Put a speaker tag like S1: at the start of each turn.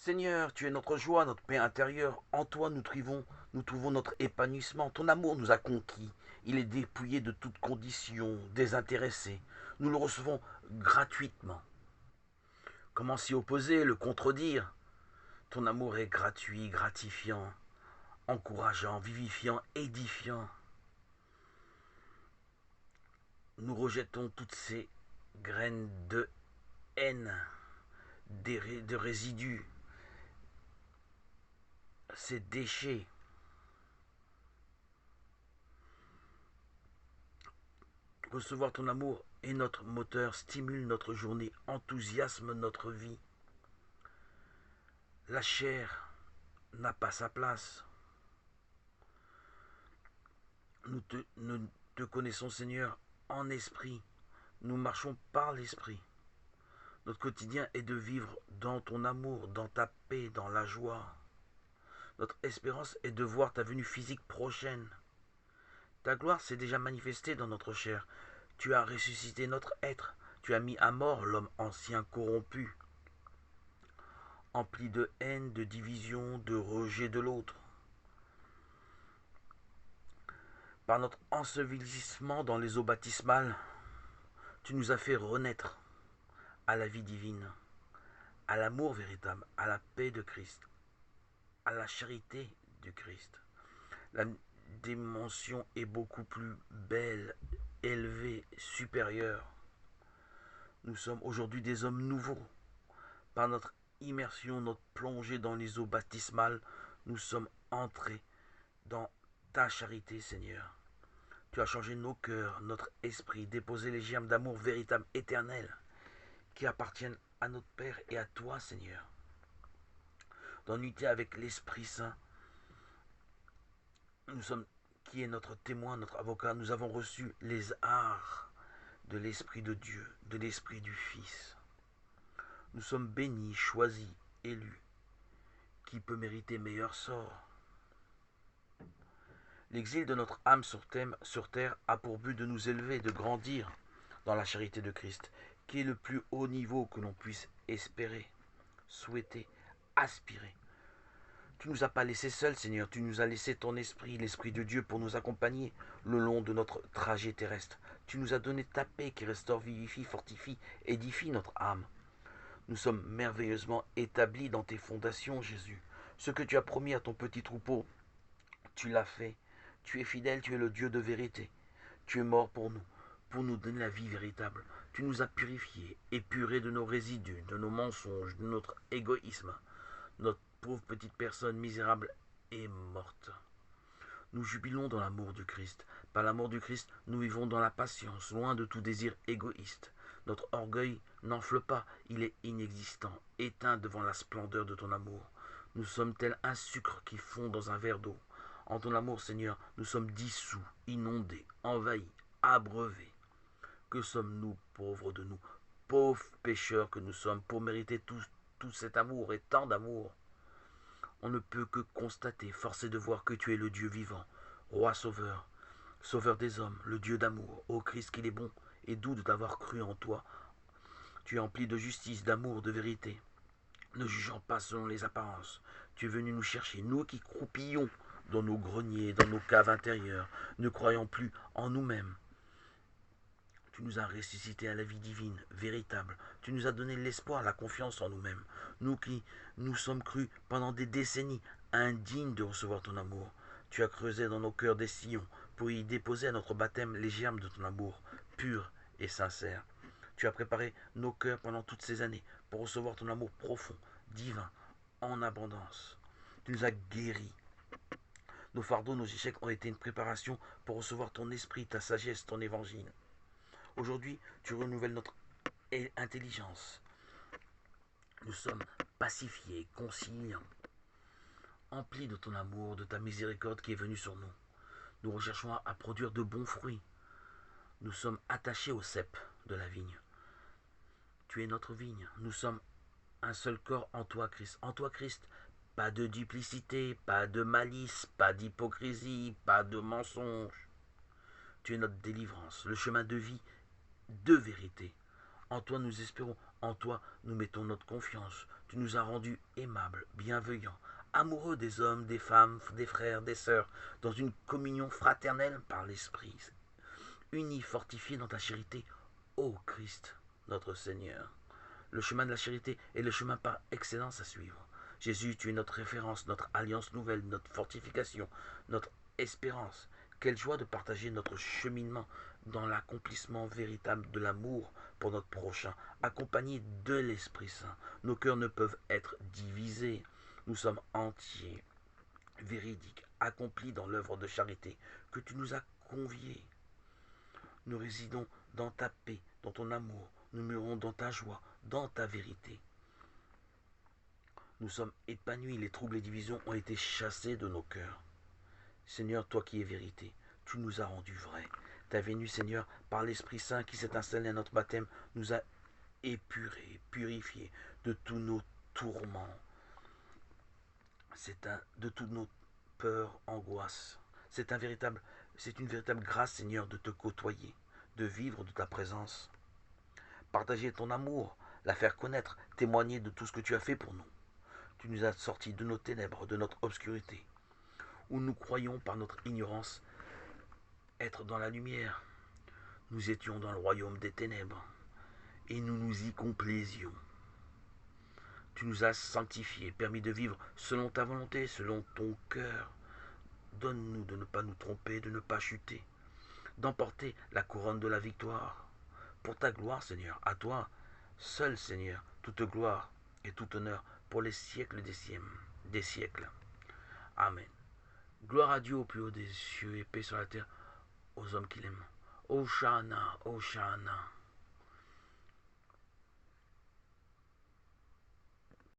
S1: Seigneur, tu es notre joie, notre paix intérieure. En toi, nous trouvons notre épanouissement. Ton amour nous a conquis. Il est dépouillé de toute condition, désintéressé. Nous le recevons gratuitement. Comment s'y opposer, le contredire? Ton amour est gratuit, gratifiant, encourageant, vivifiant, édifiant. Nous rejetons toutes ces graines de haine, de résidus, ces déchets. Recevoir ton amour est notre moteur, stimule notre journée, enthousiasme notre vie. La chair n'a pas sa place. Nous te connaissons, Seigneur, en esprit. Nous marchons par l'esprit. Notre quotidien est de vivre dans ton amour, dans ta paix, dans la joie. Notre espérance est de voir ta venue physique prochaine. Ta gloire s'est déjà manifestée dans notre chair. Tu as ressuscité notre être. Tu as mis à mort l'homme ancien corrompu, empli de haine, de division, de rejet de l'autre. Par notre ensevelissement dans les eaux baptismales, tu nous as fait renaître à la vie divine, à l'amour véritable, à la paix de Christ, à la charité du Christ. La dimension est beaucoup plus belle, élevée, supérieure. Nous sommes aujourd'hui des hommes nouveaux. Par notre immersion, notre plongée dans les eaux baptismales, nous sommes entrés dans ta charité, Seigneur. Tu as changé nos cœurs, notre esprit, déposé les germes d'amour véritable, éternel, qui appartiennent à notre Père et à toi, Seigneur. Dans l'unité avec l'Esprit Saint, nous sommes, qui est notre témoin, notre avocat, nous avons reçu les arts de l'Esprit de Dieu, de l'Esprit du Fils. Nous sommes bénis, choisis, élus. Qui peut mériter meilleur sort? L'exil de notre âme sur terre a pour but de nous élever, de grandir dans la charité de Christ, qui est le plus haut niveau que l'on puisse espérer, souhaiter, aspirer. Tu ne nous as pas laissés seuls, Seigneur, tu nous as laissé ton esprit, l'Esprit de Dieu, pour nous accompagner le long de notre trajet terrestre. Tu nous as donné ta paix qui restaure, vivifie, fortifie, édifie notre âme. Nous sommes merveilleusement établis dans tes fondations, Jésus. Ce que tu as promis à ton petit troupeau, tu l'as fait. Tu es fidèle, tu es le Dieu de vérité. Tu es mort pour nous donner la vie véritable. Tu nous as purifiés, épurés de nos résidus, de nos mensonges, de notre égoïsme. Notre pauvre petite personne misérable est morte. Nous jubilons dans l'amour du Christ. Par l'amour du Christ, nous vivons dans la patience, loin de tout désir égoïste. Notre orgueil n'enfle pas, il est inexistant, éteint devant la splendeur de ton amour. Nous sommes tels un sucre qui fond dans un verre d'eau. En ton amour, Seigneur, nous sommes dissous, inondés, envahis, abreuvés. Que sommes-nous, pauvres de nous, pauvres pécheurs que nous sommes, pour mériter tout cet amour et tant d'amour? On ne peut que constater, forcé de voir que tu es le Dieu vivant, roi sauveur, sauveur des hommes, le Dieu d'amour. Ô Christ, qu'il est bon et doux de t'avoir cru en toi. Tu es empli de justice, d'amour, de vérité, ne jugeant pas selon les apparences. Tu es venu nous chercher, nous qui croupillons dans nos greniers, dans nos caves intérieures, ne croyant plus en nous-mêmes. Tu nous as ressuscités à la vie divine, véritable. Tu nous as donné l'espoir, la confiance en nous-mêmes. Nous qui nous sommes crus pendant des décennies indignes de recevoir ton amour. Tu as creusé dans nos cœurs des sillons pour y déposer à notre baptême les germes de ton amour, pur et sincère. Tu as préparé nos cœurs pendant toutes ces années pour recevoir ton amour profond, divin, en abondance. Tu nous as guéris. Nos fardeaux, nos échecs ont été une préparation pour recevoir ton esprit, ta sagesse, ton évangile. Aujourd'hui, tu renouvelles notre intelligence. Nous sommes pacifiés, conciliants, emplis de ton amour, de ta miséricorde qui est venue sur nous. Nous recherchons à produire de bons fruits. Nous sommes attachés au cep de la vigne. Tu es notre vigne. Nous sommes un seul corps en toi, Christ. En toi, Christ, pas de duplicité, pas de malice, pas d'hypocrisie, pas de mensonge. Tu es notre délivrance, le chemin de vie, de vérité. En toi, nous espérons En toi, nous mettons notre confiance. Tu nous as rendus aimables, bienveillants, amoureux des hommes, des femmes, des frères, des sœurs, dans une communion fraternelle par l'Esprit, unis, fortifiés dans ta charité, ô Christ, notre Seigneur. Le chemin de la charité est le chemin par excellence à suivre. Jésus, tu es notre référence, notre alliance nouvelle, notre fortification, notre espérance. Quelle joie de partager notre cheminement dans l'accomplissement véritable de l'amour pour notre prochain, accompagné de l'Esprit Saint. Nos cœurs ne peuvent être divisés. Nous sommes entiers, véridiques, accomplis dans l'œuvre de charité que tu nous as conviés. Nous résidons dans ta paix, dans ton amour. Nous murons dans ta joie, dans ta vérité. Nous sommes épanouis, les troubles et divisions ont été chassés de nos cœurs. Seigneur, toi qui es vérité, tu nous as rendus vrais. Ta venue, Seigneur, par l'Esprit Saint qui s'est installé à notre baptême, nous a épurés, purifiés de tous nos tourments, de toutes nos peurs, angoisses. C'est une véritable grâce, Seigneur, de te côtoyer, de vivre de ta présence. Partager ton amour, la faire connaître, témoigner de tout ce que tu as fait pour nous. Tu nous as sortis de nos ténèbres, de notre obscurité, où nous croyons par notre ignorance être dans la lumière. Nous étions dans le royaume des ténèbres, et nous nous y complaisions. Tu nous as sanctifiés, permis de vivre selon ta volonté, selon ton cœur. Donne-nous de ne pas nous tromper, de ne pas chuter, d'emporter la couronne de la victoire. Pour ta gloire, Seigneur, à toi, seul Seigneur, toute gloire et tout honneur pour les siècles des siècles. Amen. Gloire à Dieu au plus haut des cieux et paix sur la terre aux hommes qu'il aime. Hosanna, Hosanna.